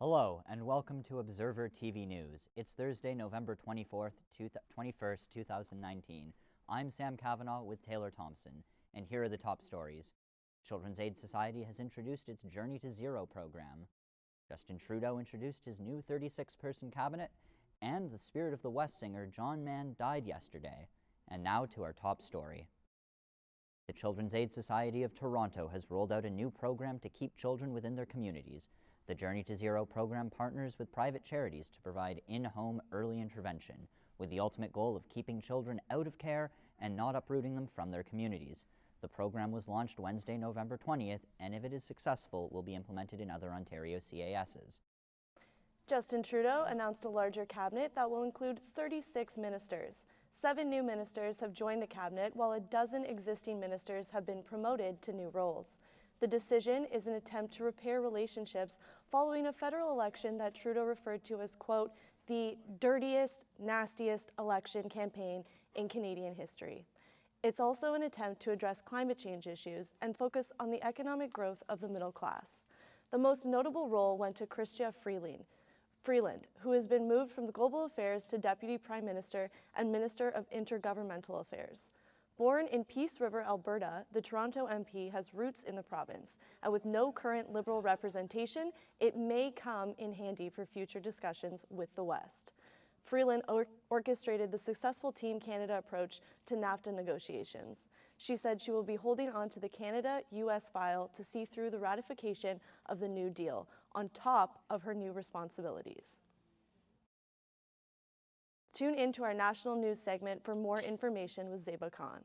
Hello, and welcome to Observer TV News. It's Thursday, November 21st, 2019. I'm Sam Kavanaugh with Taylor Thompson, and here are the top stories. Children's Aid Society has introduced its Journey to Zero program. Justin Trudeau introduced his new 36-person cabinet, and the Spirit of the West singer John Mann died yesterday. And now to our top story. The Children's Aid Society of Toronto has rolled out a new program to keep children within their communities. The Journey to Zero program partners with private charities to provide in-home early intervention, with the ultimate goal of keeping children out of care and not uprooting them from their communities. The program was launched Wednesday, November 20th, and if it is successful, will be implemented in other Ontario CASs. Justin Trudeau announced a larger cabinet that will include 36 ministers. 7 new ministers have joined the cabinet, while a dozen existing ministers have been promoted to new roles. The decision is an attempt to repair relationships following a federal election that Trudeau referred to as, quote, the dirtiest, nastiest election campaign in Canadian history. It's also an attempt to address climate change issues and focus on the economic growth of the middle class. The most notable role went to Chrystia Freeland, who has been moved from the Global Affairs to Deputy Prime Minister and Minister of Intergovernmental Affairs. Born in Peace River, Alberta, the Toronto MP has roots in the province, and with no current Liberal representation, it may come in handy for future discussions with the West. Freeland orchestrated the successful Team Canada approach to NAFTA negotiations. She said she will be holding on to the Canada-US file to see through the ratification of the New Deal, on top of her new responsibilities. Tune in to our national news segment for more information with Zeba Khan.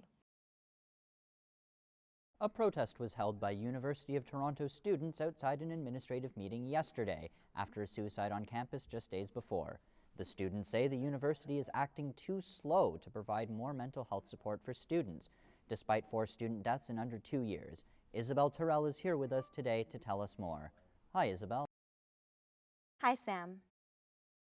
A protest was held by University of Toronto students outside an administrative meeting yesterday after a suicide on campus just days before. The students say the university is acting too slow to provide more mental health support for students, despite 4 student deaths in under 2 years. Isabel Terrell is here with us today to tell us more. Hi, Isabel. Hi, Sam.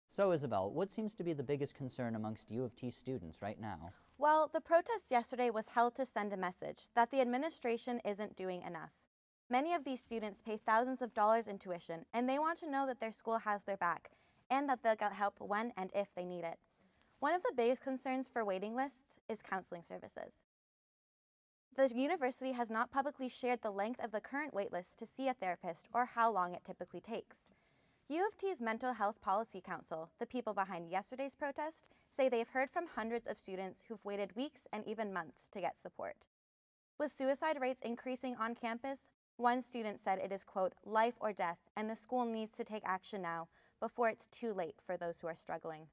So, Isabel, what seems to be the biggest concern amongst U of T students right now? Well, the protest yesterday was held to send a message that the administration isn't doing enough. Many of these students pay thousands of dollars in tuition, and they want to know that their school has their back, and that they'll get help when and if they need it. One of the biggest concerns for waiting lists is counseling services. The university has not publicly shared the length of the current waitlist to see a therapist or how long it typically takes. U of T's Mental Health Policy Council, the people behind yesterday's protest, say they've heard from hundreds of students who've waited weeks and even months to get support. With suicide rates increasing on campus, one student said it is, quote, life or death, and the school needs to take action now before it's too late for those who are struggling.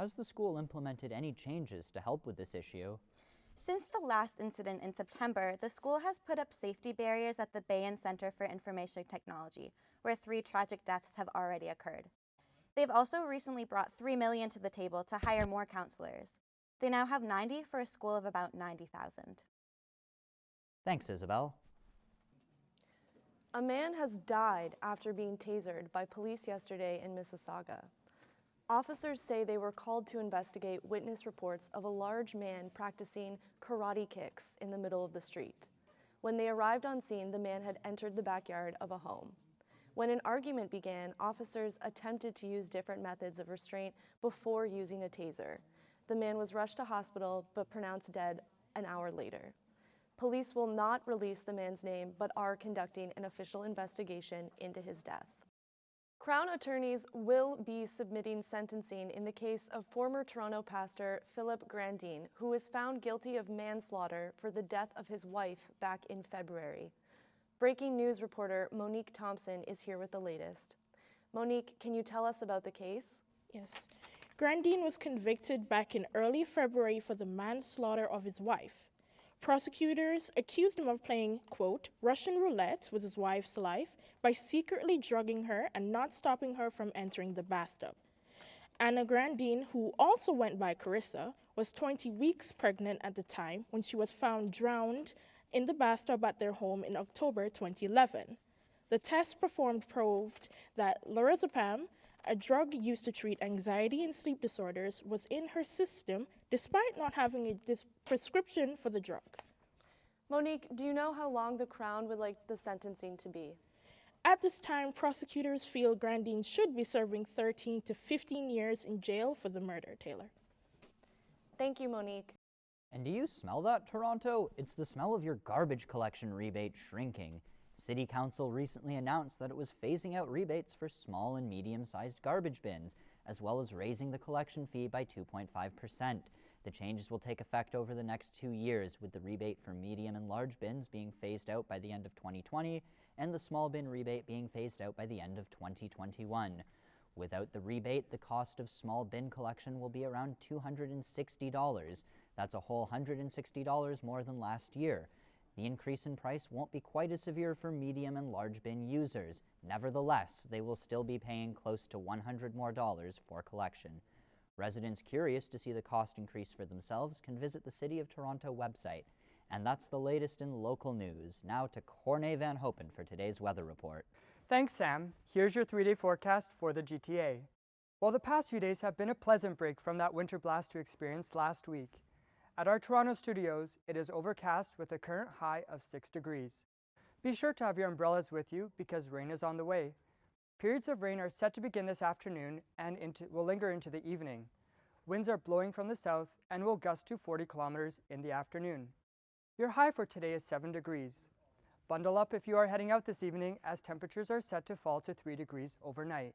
Has the school implemented any changes to help with this issue? Since the last incident in September, the school has put up safety barriers at the Bayan Center for Information Technology, where 3 tragic deaths have already occurred. They've also recently brought $3 million to the table to hire more counselors. They now have 90 for a school of about 90,000. Thanks, Isabel. A man has died after being tasered by police yesterday in Mississauga. Officers say they were called to investigate witness reports of a large man practicing karate kicks in the middle of the street. When they arrived on scene, the man had entered the backyard of a home. When an argument began, officers attempted to use different methods of restraint before using a taser. The man was rushed to hospital but pronounced dead an hour later. Police will not release the man's name but are conducting an official investigation into his death. Crown attorneys will be submitting sentencing in the case of former Toronto pastor Philip Grandin, who was found guilty of manslaughter for the death of his wife back in February. Breaking news reporter Monique Thompson is here with the latest. Monique, can you tell us about the case? Yes. Grandin was convicted back in early February for the manslaughter of his wife. Prosecutors accused him of playing, quote, Russian roulette with his wife's life by secretly drugging her and not stopping her from entering the bathtub. Anna Grandin, who also went by Carissa, was 20 weeks pregnant at the time when she was found drowned in the bathtub at their home in October 2011. The test performed proved that lorazepam, a drug used to treat anxiety and sleep disorders, was in her system despite not having a prescription for the drug. Monique, do you know how long the Crown would like the sentencing to be? At this time, prosecutors feel Grandin should be serving 13 to 15 years in jail for the murder. Taylor. Thank you, Monique. And do you smell that, Toronto? It's the smell of your garbage collection rebate shrinking. City Council recently announced that it was phasing out rebates for small and medium-sized garbage bins, as well as raising the collection fee by 2.5%. The changes will take effect over the next 2 years, with the rebate for medium and large bins being phased out by the end of 2020 and the small bin rebate being phased out by the end of 2021. Without the rebate, the cost of small bin collection will be around $260. That's a whole $160 more than last year. The increase in price won't be quite as severe for medium and large bin users. Nevertheless, they will still be paying close to $100 more for collection. Residents curious to see the cost increase for themselves can visit the City of Toronto website. And that's the latest in local news. Now to Corné Van Hopen for today's weather report. Thanks, Sam. Here's your 3-day forecast for the GTA. While the past few days have been a pleasant break from that winter blast we experienced last week, at our Toronto studios, it is overcast with a current high of 6 degrees. Be sure to have your umbrellas with you because rain is on the way. Periods of rain are set to begin this afternoon and will linger into the evening. Winds are blowing from the south and will gust to 40 kilometers in the afternoon. Your high for today is 7 degrees. Bundle up if you are heading out this evening, as temperatures are set to fall to 3 degrees overnight.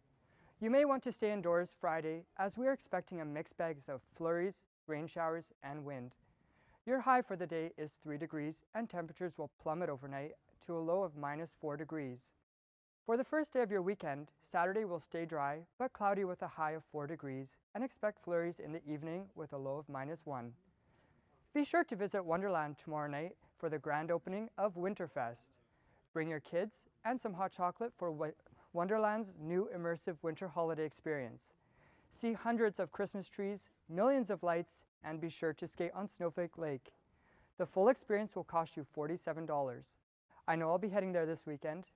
You may want to stay indoors Friday, as we are expecting a mixed bag of flurries, rain showers, and wind. Your high for the day is 3 degrees, and temperatures will plummet overnight to a low of -4 degrees. For the first day of your weekend, Saturday will stay dry, but cloudy with a high of 4 degrees, and expect flurries in the evening with a low of -1. Be sure to visit Wonderland tomorrow night for the grand opening of Winterfest. Bring your kids and some hot chocolate for Wonderland's new immersive winter holiday experience. See hundreds of Christmas trees, millions of lights, and be sure to skate on Snowflake Lake. The full experience will cost you $47. I know I'll be heading there this weekend.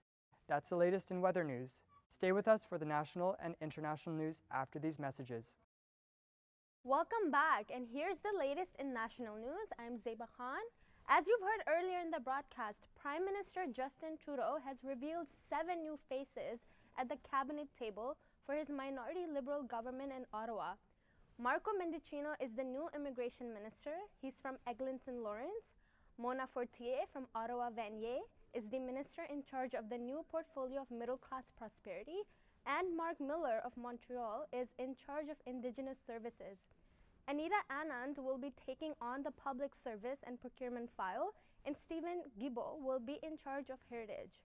That's the latest in weather news. Stay with us for the national and international news after these messages. Welcome back, and here's the latest in national news. I'm Zeba Khan. As you've heard earlier in the broadcast, Prime Minister Justin Trudeau has revealed 7 new faces at the cabinet table for his minority Liberal government in Ottawa. Marco Mendicino is the new immigration minister. He's from Eglinton Lawrence. Mona Fortier from Ottawa Vanier is the minister in charge of the new portfolio of middle-class prosperity, and Mark Miller of Montreal is in charge of Indigenous services. Anita Anand will be taking on the public service and procurement file, and Stephen Guilbeault will be in charge of heritage.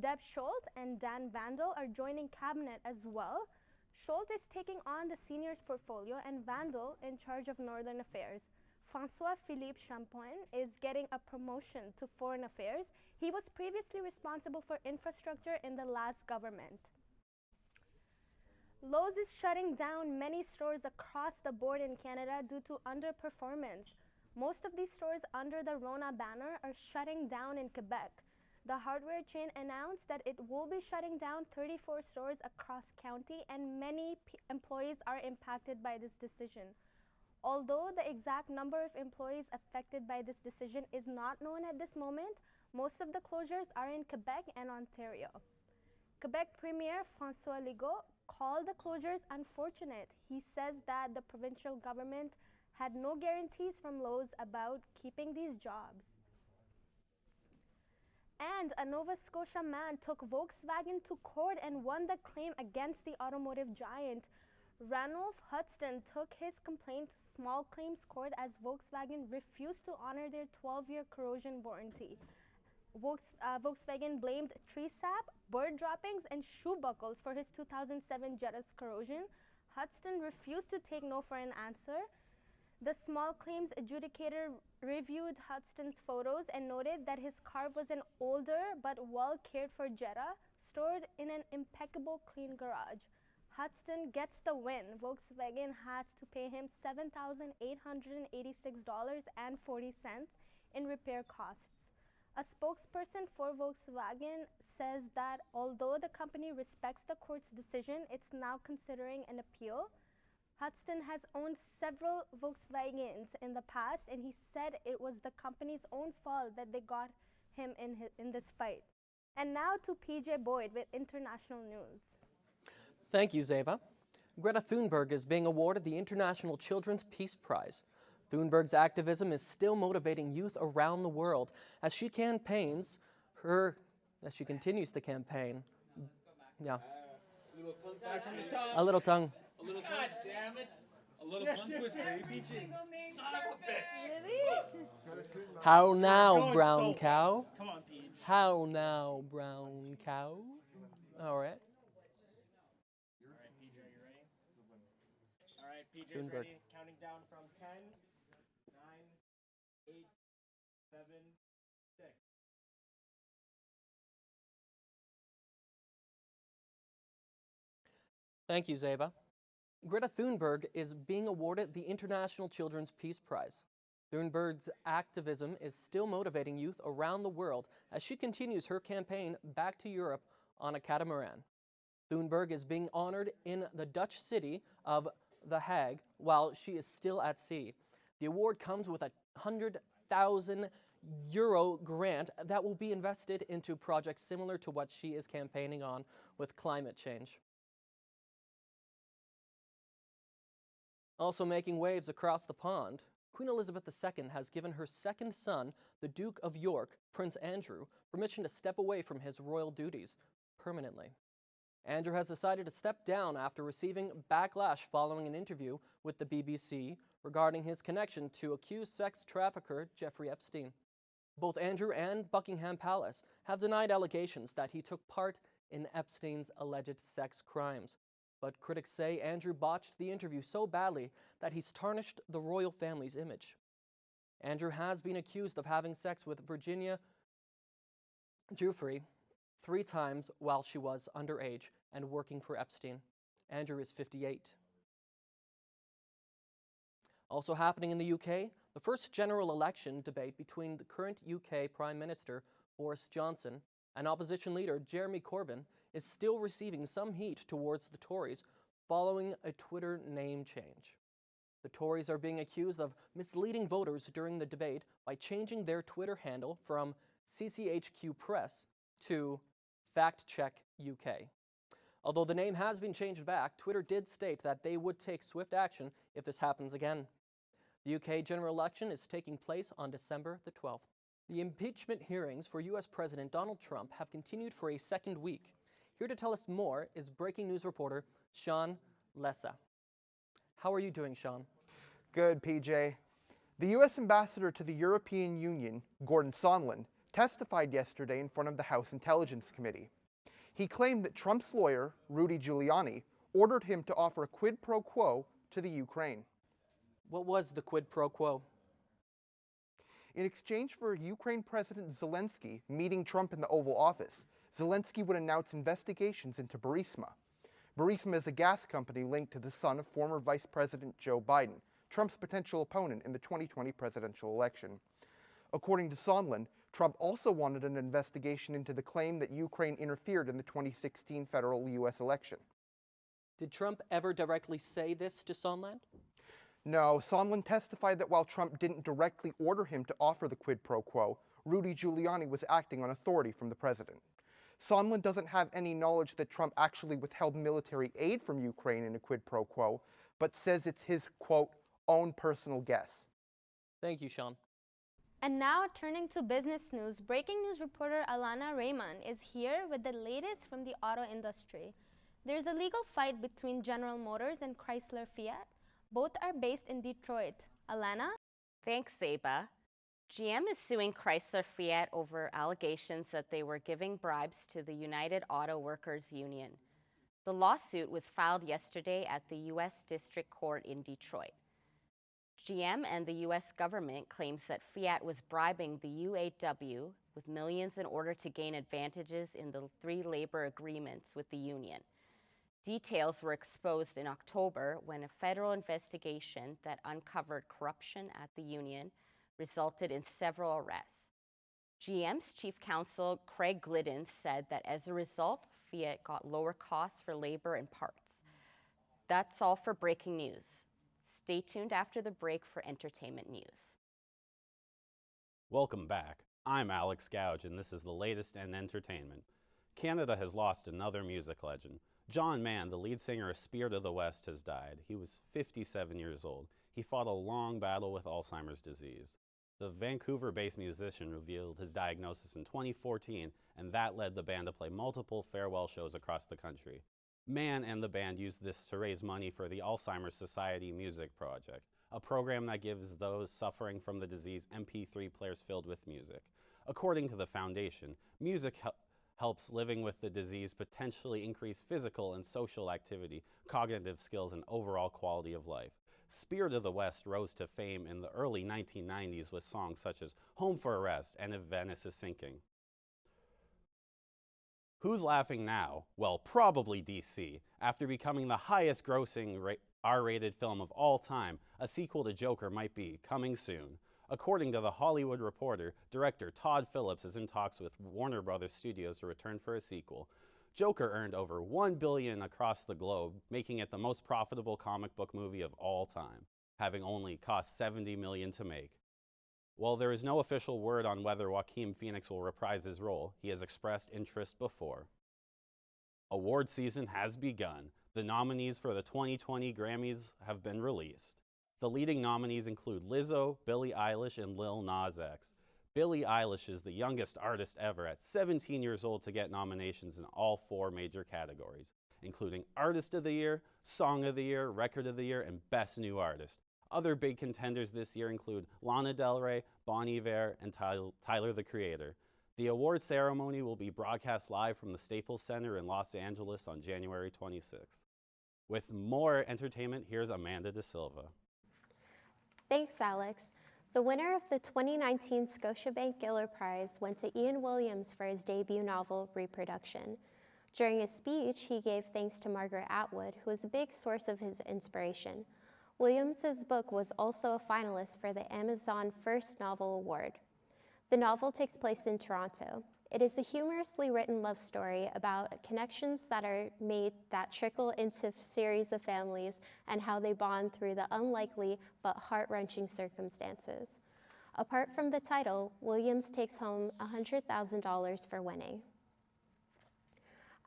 Deb Schultz and Dan Vandal are joining cabinet as well. Schultz is taking on the seniors portfolio and Vandal in charge of northern affairs. François-Philippe Champoin is getting a promotion to foreign affairs. He was previously responsible for infrastructure in the last government. Lowe's is shutting down many stores across the board in Canada due to underperformance. Most of these stores under the Rona banner are shutting down in Quebec. The hardware chain announced that it will be shutting down 34 stores across county, and many employees are impacted by this decision. Although the exact number of employees affected by this decision is not known at this moment, most of the closures are in Quebec and Ontario. Quebec Premier François Legault called the closures unfortunate. He says that the provincial government had no guarantees from Lowe's about keeping these jobs. And a Nova Scotia man took Volkswagen to court and won the claim against the automotive giant. Ranulph Hudson took his complaint to small claims court as Volkswagen refused to honor their 12-year corrosion warranty. Volkswagen blamed tree sap, bird droppings, and shoe buckles for his 2007 Jetta's corrosion. Hudson refused to take no for an answer. The small claims adjudicator reviewed Hudson's photos and noted that his car was an older but well cared for Jetta, stored in an impeccable clean garage. Hudson gets the win. Volkswagen has to pay him $7,886.40 in repair costs. A spokesperson for Volkswagen says that although the company respects the court's decision, it's now considering an appeal. Hudson has owned several Volkswagens in the past, and he said it was the company's own fault that they got him in this fight. And now to PJ Boyd with international news. Thank you, Zeba. Greta Thunberg is being awarded the International Children's Peace Prize. Thunberg's activism is still motivating youth around the world as she continues to campaign. Yeah. A little tongue. God damn it. A little tongue twister. Son of a bitch. Really? How now, brown cow? Come on, Peach. How now, brown cow? All right. All right, PJ, you ready? All right, PJ's Thunberg. ready. Counting down from 10, 9, 8, 7, 6. Thank you, Zeba. Greta Thunberg is being awarded the International Children's Peace Prize. Thunberg's activism is still motivating youth around the world as she continues her campaign back to Europe on a catamaran. Thunberg is being honored in the Dutch city of The Hague while she is still at sea. The award comes with a €100,000 grant that will be invested into projects similar to what she is campaigning on with climate change. Also making waves across the pond, Queen Elizabeth II has given her second son, the Duke of York, Prince Andrew, permission to step away from his royal duties permanently. Andrew has decided to step down after receiving backlash following an interview with the BBC regarding his connection to accused sex trafficker Jeffrey Epstein. Both Andrew and Buckingham Palace have denied allegations that he took part in Epstein's alleged sex crimes. But critics say Andrew botched the interview so badly that he's tarnished the royal family's image. Andrew has been accused of having sex with Virginia Giuffre 3 times while she was underage and working for Epstein. Andrew is 58. Also happening in the UK, the first general election debate between the current UK Prime Minister Boris Johnson and opposition leader Jeremy Corbyn is still receiving some heat towards the Tories following a Twitter name change. The Tories are being accused of misleading voters during the debate by changing their Twitter handle from CCHQ Press to Fact Check UK. Although the name has been changed back, Twitter did state that they would take swift action if this happens again. The UK general election is taking place on December the 12th. The impeachment hearings for U.S. President Donald Trump have continued for a second week. Here to tell us more is breaking news reporter Sean Lessa. How are you doing, Sean? Good, PJ. The U.S. Ambassador to the European Union, Gordon Sondland, testified yesterday in front of the House Intelligence Committee. He claimed that Trump's lawyer, Rudy Giuliani, ordered him to offer a quid pro quo to the Ukraine. What was the quid pro quo? In exchange for Ukraine President Zelensky meeting Trump in the Oval Office, Zelensky would announce investigations into Burisma. Burisma is a gas company linked to the son of former Vice President Joe Biden, Trump's potential opponent in the 2020 presidential election. According to Sondland, Trump also wanted an investigation into the claim that Ukraine interfered in the 2016 federal U.S. election. Did Trump ever directly say this to Sondland? No, Sondland testified that while Trump didn't directly order him to offer the quid pro quo, Rudy Giuliani was acting on authority from the president. Sondland doesn't have any knowledge that Trump actually withheld military aid from Ukraine in a quid pro quo, but says it's his, quote, own personal guess. Thank you, Sean. And now turning to business news, breaking news reporter Alana Raymond is here with the latest from the auto industry. There's a legal fight between General Motors and Chrysler Fiat. Both are based in Detroit. Alana? Thanks, Zeba. GM is suing Chrysler Fiat over allegations that they were giving bribes to the United Auto Workers Union. The lawsuit was filed yesterday at the U.S. District Court in Detroit. GM and the U.S. government claims that Fiat was bribing the UAW with millions in order to gain advantages in the 3 labor agreements with the union. Details were exposed in October when a federal investigation that uncovered corruption at the union resulted in several arrests. GM's chief counsel, Craig Glidden, said that as a result, Fiat got lower costs for labor and parts. That's all for breaking news. Stay tuned after the break for entertainment news. Welcome back. I'm Alex Gouge, and this is the latest in entertainment. Canada has lost another music legend. John Mann, the lead singer of Spirit of the West, has died. He was 57 years old. He fought a long battle with Alzheimer's disease. The Vancouver-based musician revealed his diagnosis in 2014, and that led the band to play multiple farewell shows across the country. Mann and the band used this to raise money for the Alzheimer's Society Music Project, a program that gives those suffering from the disease MP3 players filled with music. According to the foundation, music helps living with the disease potentially increase physical and social activity, cognitive skills, and overall quality of life. Spirit of the West rose to fame in the early 1990s with songs such as Home for a Rest and If Venice is Sinking. Who's laughing now? Well, probably DC. After becoming the highest grossing R-rated film of all time, a sequel to Joker might be coming soon. According to The Hollywood Reporter, director Todd Phillips is in talks with Warner Brothers Studios to return for a sequel. Joker earned over $1 billion across the globe, making it the most profitable comic book movie of all time, having only cost $70 million to make. While there is no official word on whether Joaquin Phoenix will reprise his role, he has expressed interest before. Award season has begun. The nominees for the 2020 Grammys have been released. The leading nominees include Lizzo, Billie Eilish, and Lil Nas X. Billie Eilish is the youngest artist ever at 17 years old to get nominations in all 4 major categories, including Artist of the Year, Song of the Year, Record of the Year, and Best New Artist. Other big contenders this year include Lana Del Rey, Bon Iver, and Tyler, the Creator. The award ceremony will be broadcast live from the Staples Center in Los Angeles on January 26th. With more entertainment, here's Amanda De Silva. Thanks, Alex. The winner of the 2019 Scotiabank Giller Prize went to Ian Williams for his debut novel, Reproduction. During his speech, he gave thanks to Margaret Atwood, who was a big source of his inspiration. Williams's book was also a finalist for the Amazon First Novel Award. The novel takes place in Toronto. It is a humorously written love story about connections that are made that trickle into a series of families and how they bond through the unlikely but heart-wrenching circumstances. Apart from the title, Williams takes home $100,000 for winning.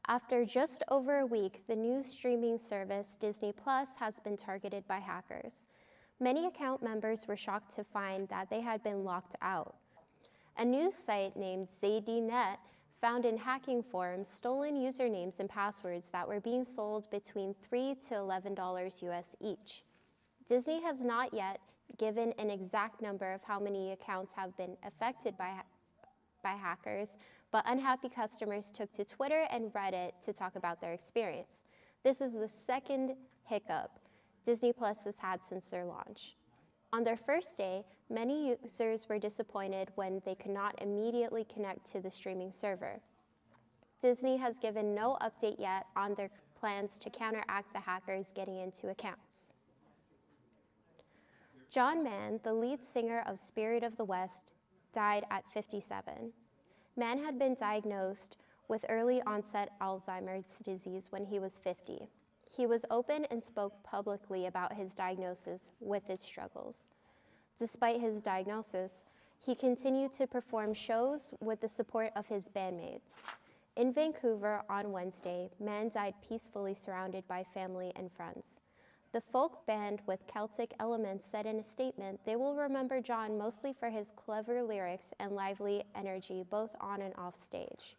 After just over a week, the new streaming service Disney Plus has been targeted by hackers. Many account members were shocked to find that they had been locked out. A news site named ZDNet found in hacking forums stolen usernames and passwords that were being sold between $3 to $11 US each. Disney has not yet given an exact number of how many accounts have been affected by hackers, but unhappy customers took to Twitter and Reddit to talk about their experience. This is the second hiccup Disney Plus has had since their launch. On their first day, many users were disappointed when they could not immediately connect to the streaming server. Disney has given no update yet on their plans to counteract the hackers getting into accounts. John Mann, the lead singer of Spirit of the West, died at 57. Mann had been diagnosed with early onset Alzheimer's disease when he was 50. He was open and spoke publicly about his diagnosis with its struggles. Despite his diagnosis, he continued to perform shows with the support of his bandmates. In Vancouver on Wednesday, Mann died peacefully surrounded by family and friends. The folk band with Celtic elements said in a statement they will remember John mostly for his clever lyrics and lively energy both on and off stage.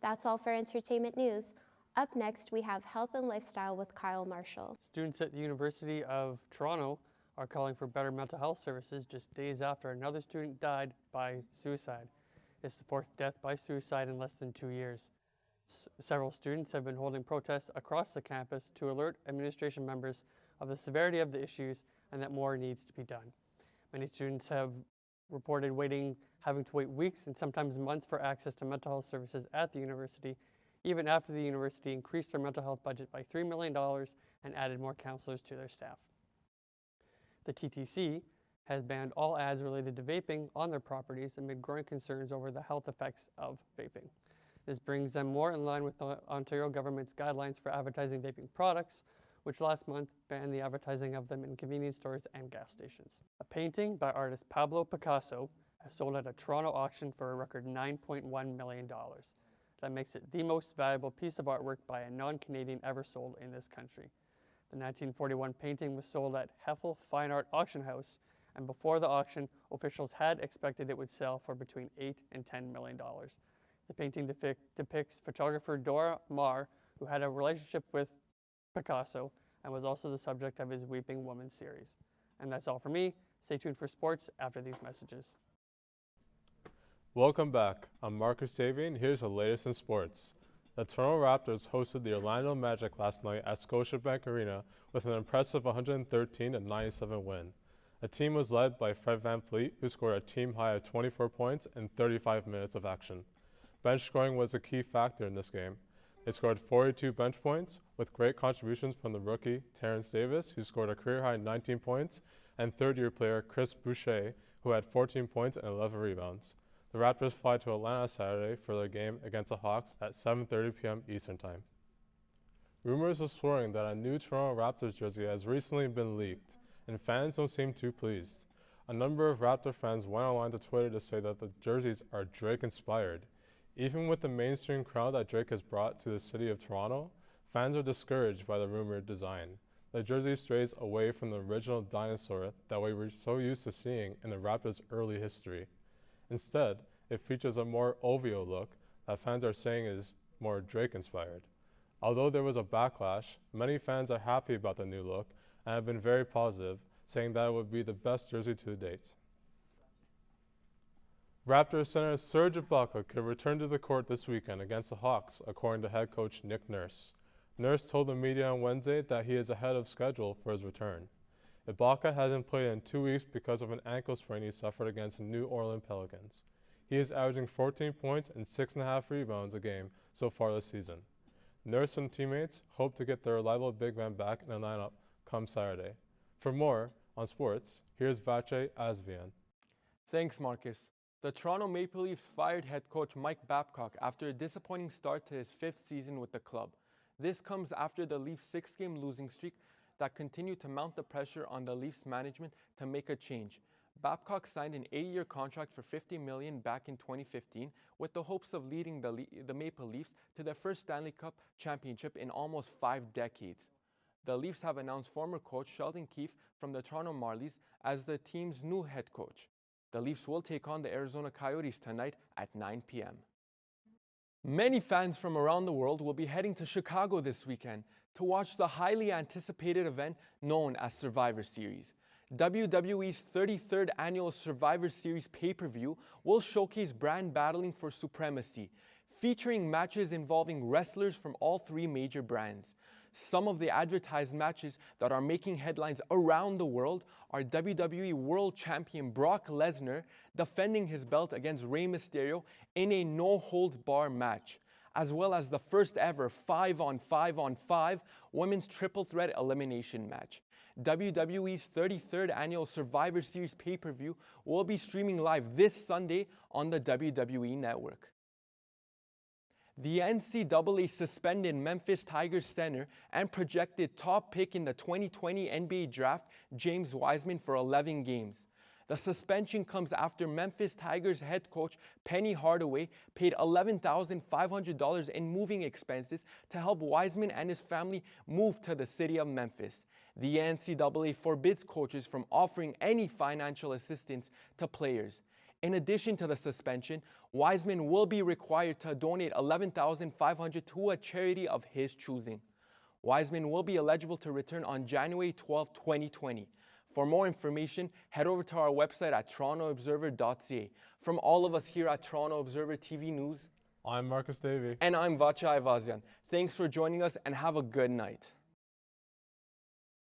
That's all for entertainment news. Up next, we have Health and Lifestyle with Kyle Marshall. Students at the University of Toronto are calling for better mental health services just days after another student died by suicide. It's the 4th death by suicide in less than 2 years. Several students have been holding protests across the campus to alert administration members of the severity of the issues and that more needs to be done. Many students have reported having to wait weeks and sometimes months for access to mental health services at the university, even after the university increased their mental health budget by $3 million and added more counselors to their staff. The TTC has banned all ads related to vaping on their properties amid growing concerns over the health effects of vaping. This brings them more in line with the Ontario government's guidelines for advertising vaping products, which last month banned the advertising of them in convenience stores and gas stations. A painting by artist Pablo Picasso sold at a Toronto auction for a record $9.1 million. That makes it the most valuable piece of artwork by a non-Canadian ever sold in this country. The 1941 painting was sold at Heffel Fine Art Auction House, and before the auction, officials had expected it would sell for between $8 and $10 million. The painting depicts photographer Dora Maar, who had a relationship with Picasso and was also the subject of his Weeping Woman series. And that's all for me. Stay tuned for sports after these messages. Welcome back. I'm Marcus Davey, and here's the latest in sports. The Toronto Raptors hosted the Orlando Magic last night at Scotiabank Arena with an impressive 113-97 win. The team was led by Fred VanVleet, who scored a team-high of 24 points in 35 minutes of action. Bench scoring was a key factor in this game. They scored 42 bench points, with great contributions from the rookie Terrence Davis, who scored a career-high 19 points, and third-year player Chris Boucher, who had 14 points and 11 rebounds. The Raptors fly to Atlanta Saturday for their game against the Hawks at 7:30 p.m. Eastern Time. Rumors are swirling that a new Toronto Raptors jersey has recently been leaked, and fans don't seem too pleased. A number of Raptor fans went online to Twitter to say that the jerseys are Drake-inspired. Even with the mainstream crowd that Drake has brought to the city of Toronto, fans are discouraged by the rumored design. The jersey strays away from the original dinosaur that we were so used to seeing in the Raptors' early history. Instead, it features a more OVO look that fans are saying is more Drake-inspired. Although there was a backlash, many fans are happy about the new look and have been very positive, saying that it would be the best jersey to date. Raptors center Serge Ibaka could return to the court this weekend against the Hawks, according to head coach Nick Nurse. Nurse told the media on Wednesday that he is ahead of schedule for his return. Ibaka hasn't played in 2 weeks because of an ankle sprain he suffered against the New Orleans Pelicans. He is averaging 14 points and 6.5 rebounds a game so far this season. Nurse and teammates hope to get their reliable big man back in the lineup come Saturday. For more on sports, here's Vache Asvian. Thanks, Marcus. The Toronto Maple Leafs fired head coach Mike Babcock after a disappointing start to his 5th season with the club. This comes after the Leafs' 6-game losing streak that continued to mount the pressure on the Leafs management to make a change. Babcock signed an 8-year contract for $50 million back in 2015 with the hopes of leading the Maple Leafs to their first Stanley Cup championship in almost 5 decades. The Leafs have announced former coach Sheldon Keefe from the Toronto Marlies as the team's new head coach. The Leafs will take on the Arizona Coyotes tonight at 9 p.m. Many fans from around the world will be heading to Chicago this weekend to watch the highly anticipated event known as Survivor Series. WWE's 33rd annual Survivor Series pay-per-view will showcase brand battling for supremacy, featuring matches involving wrestlers from all 3 major brands. Some of the advertised matches that are making headlines around the world are WWE World Champion Brock Lesnar defending his belt against Rey Mysterio in a no-holds-barred match, as well as the first ever 5-on-5-on-5 women's triple threat elimination match. WWE's 33rd annual Survivor Series pay-per-view will be streaming live this Sunday on the WWE Network. The NCAA suspended Memphis Tigers center and projected top pick in the 2020 NBA draft, James Wiseman, for 11 games. The suspension comes after Memphis Tigers head coach Penny Hardaway paid $11,500 in moving expenses to help Wiseman and his family move to the city of Memphis. The NCAA forbids coaches from offering any financial assistance to players. In addition to the suspension, Wiseman will be required to donate $11,500 to a charity of his choosing. Wiseman will be eligible to return on January 12, 2020. For more information, head over to our website at torontoobserver.ca. From all of us here at Toronto Observer TV News, I'm Marcus Davey. And I'm Vache Aivazian. Thanks for joining us and have a good night.